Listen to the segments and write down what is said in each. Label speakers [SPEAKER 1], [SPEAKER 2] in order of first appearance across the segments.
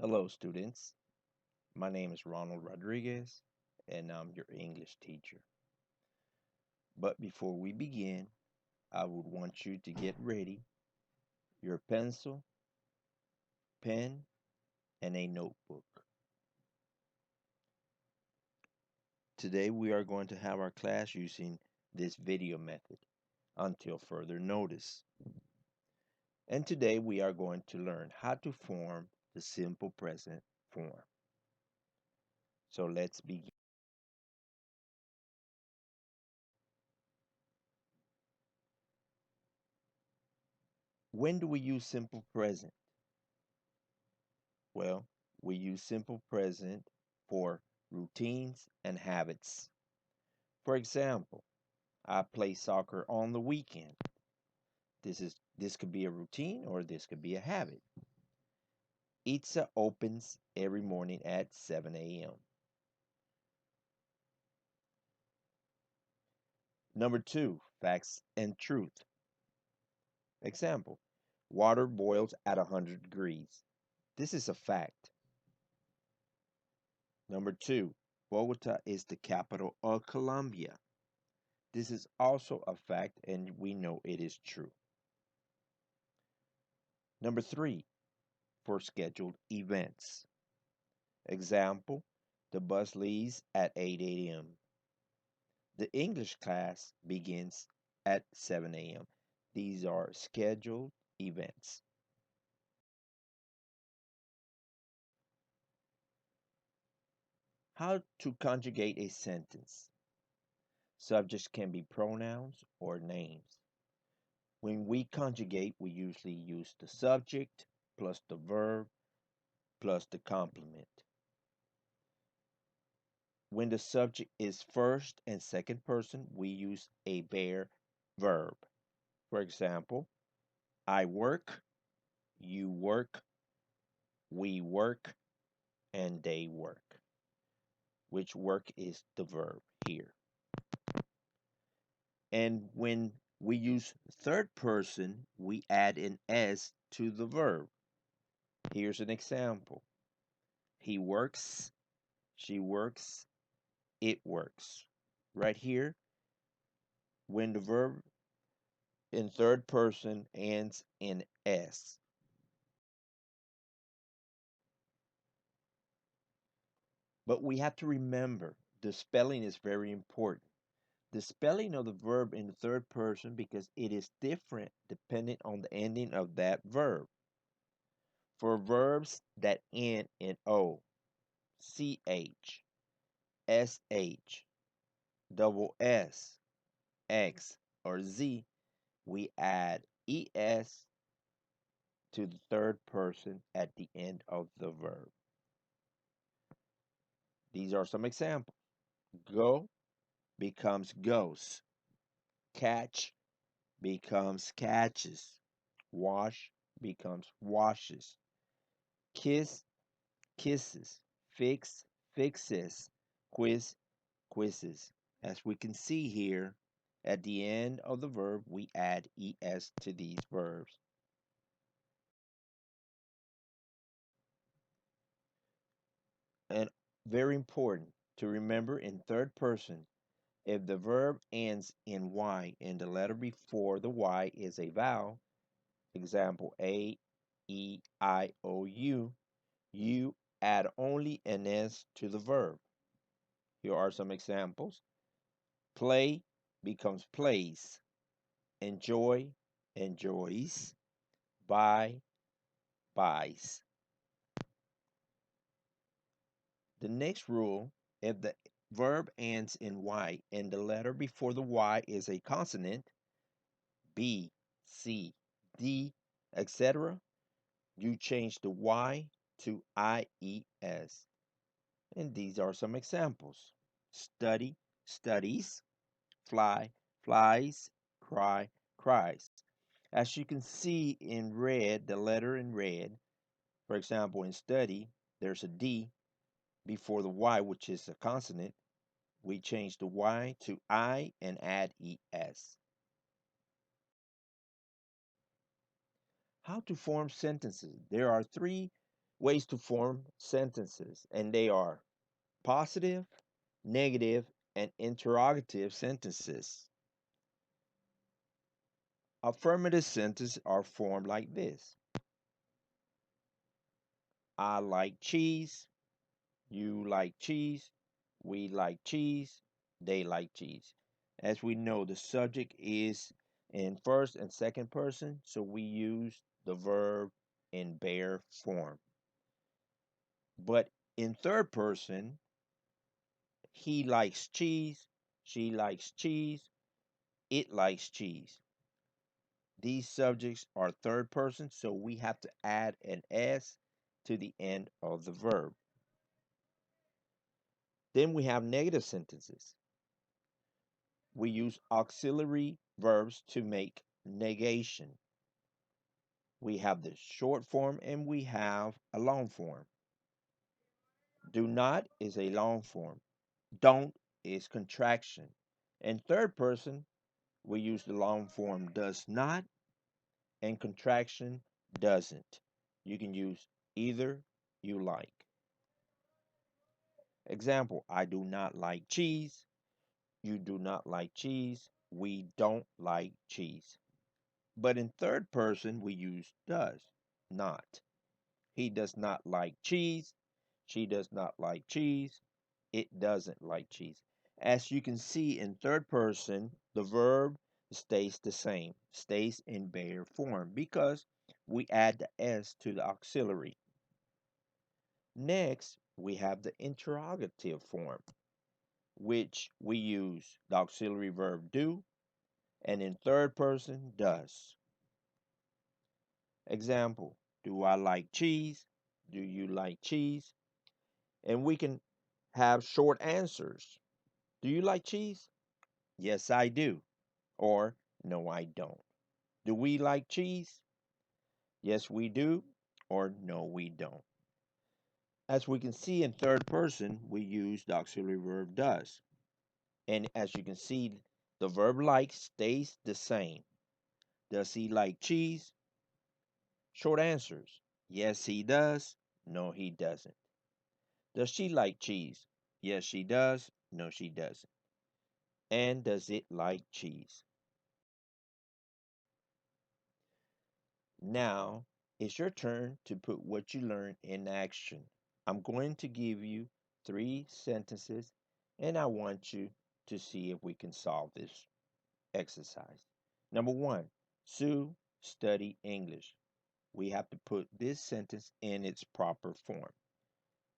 [SPEAKER 1] Hello, students. My name is Ronald Rodriguez, and I'm your English teacher. But before we begin, I would want you to get ready your pencil, pen, and a notebook. Today, we are going to have our class using this video method until further notice. And today, we are going to learn how to form the simple present form. So let's begin. When do we use simple present? Well, we use simple present for routines and habits. For example, I play soccer on the weekend. This could be a routine or this could be a habit. Itza opens every morning at 7 a.m. Number two, facts and truth. Example, water boils at 100 degrees. This is a fact. Number two, Bogota is the capital of Colombia. This is also a fact and we know it is true. Number three, for scheduled events. Example, the bus leaves at 8 a.m. The English class begins at 7 a.m. These are scheduled events. How to conjugate a sentence. Subjects can be pronouns or names. When we conjugate, we usually use the subject plus the verb plus the complement. When the subject is first and second person, we use a bare verb. For example, I work, you work, we work, and they work, which work is the verb here. And when we use third person, we add an S to the verb. Here's an example. He works, she works, it works. Right here, when the verb in third person ends in S. But we have to remember the spelling is very important. The spelling of the verb in the third person because it is different depending on the ending of that verb. For verbs that end in O, CH, SH, double S, X, or Z, we add ES to the third person at the end of the verb. These are some examples. Go becomes goes. Catch becomes catches. Wash becomes washes. Kiss kisses. Fix fixes. Quiz quizzes. As we can see here, at the end of the verb, we add es to these verbs. And very important to remember in third person, if the verb ends in y and the letter before the y is a vowel, example A, E, I, O, U, you add only an S to the verb. Here are some examples. Play becomes plays. Enjoy, enjoys. Buy, buys. The next rule, if the verb ends in Y and the letter before the Y is a consonant, B, C, D, etc., you change the Y to IES. And these are some examples. Study, studies. Fly, flies. Cry, cries. As you can see in red, the letter in red, for example, in study, there's a D before the Y, which is a consonant. We change the Y to I and add ES. How to form sentences. There are three ways to form sentences, and they are positive, negative, and interrogative sentences. Affirmative sentences are formed like this: I like cheese, you like cheese, we like cheese, they like cheese. As we know, the subject is in first and second person, so we use the verb in bare form. But in third person, he likes cheese, she likes cheese, it likes cheese. These subjects are third person, so we have to add an S to the end of the verb. Then we have negative sentences. We use auxiliary verbs to make negation. We have the short form and we have a long form. Do not is a long form. Don't is contraction. In third person, we use the long form does not and contraction doesn't. You can use either you like. Example, I do not like cheese. You do not like cheese. We don't like cheese. But in third person, we use does not. He does not like cheese. She does not like cheese. It doesn't like cheese. As you can see in third person, the verb stays the same, stays in bare form because we add the S to the auxiliary. Next, we have the interrogative form, which we use the auxiliary verb do, and in third person, does. Example, do I like cheese? Do you like cheese? And we can have short answers. Do you like cheese? Yes, I do. Or no, I don't. Do we like cheese? Yes, we do. Or no, we don't. As we can see in third person, we use the auxiliary verb does. And as you can see, the verb like stays the same. Does he like cheese? Short answers. Yes, he does. No, he doesn't. Does she like cheese? Yes, she does. No, she doesn't. And does it like cheese? Now it's your turn to put what you learned in action. I'm going to give you three sentences and I want you to see if we can solve this exercise. Number one, Sue study English. We have to put this sentence in its proper form.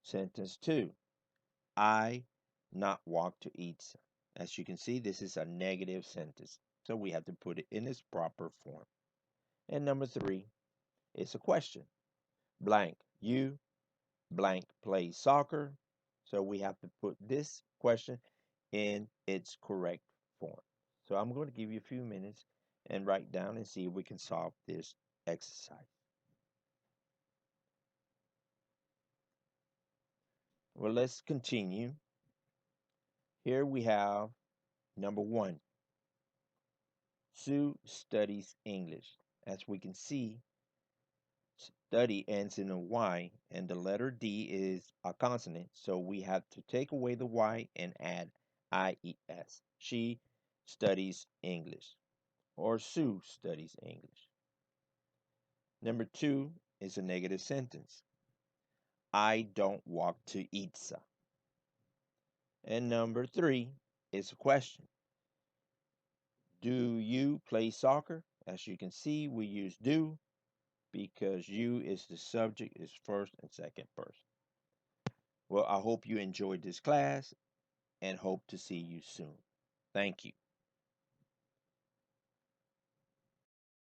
[SPEAKER 1] Sentence two, I not walk to eat. As you can see, this is a negative sentence. So we have to put it in its proper form. And number three is a question. Blank, you blank plays soccer. So we have to put this question in its correct form. So I'm going to give you a few minutes and write down and see if we can solve this exercise. Well, let's continue. Here we have number one. Sue studies English. As we can see, study ends in a Y and the letter D is a consonant. So we have to take away the Y and add IES. She studies English or Sue studies English. Number two is a negative sentence. I don't walk to Itza. And number three is a question. Do you play soccer? As you can see, we use do because you is the subject, is first and second person. Well, I hope you enjoyed this class and hope to see you soon. Thank you.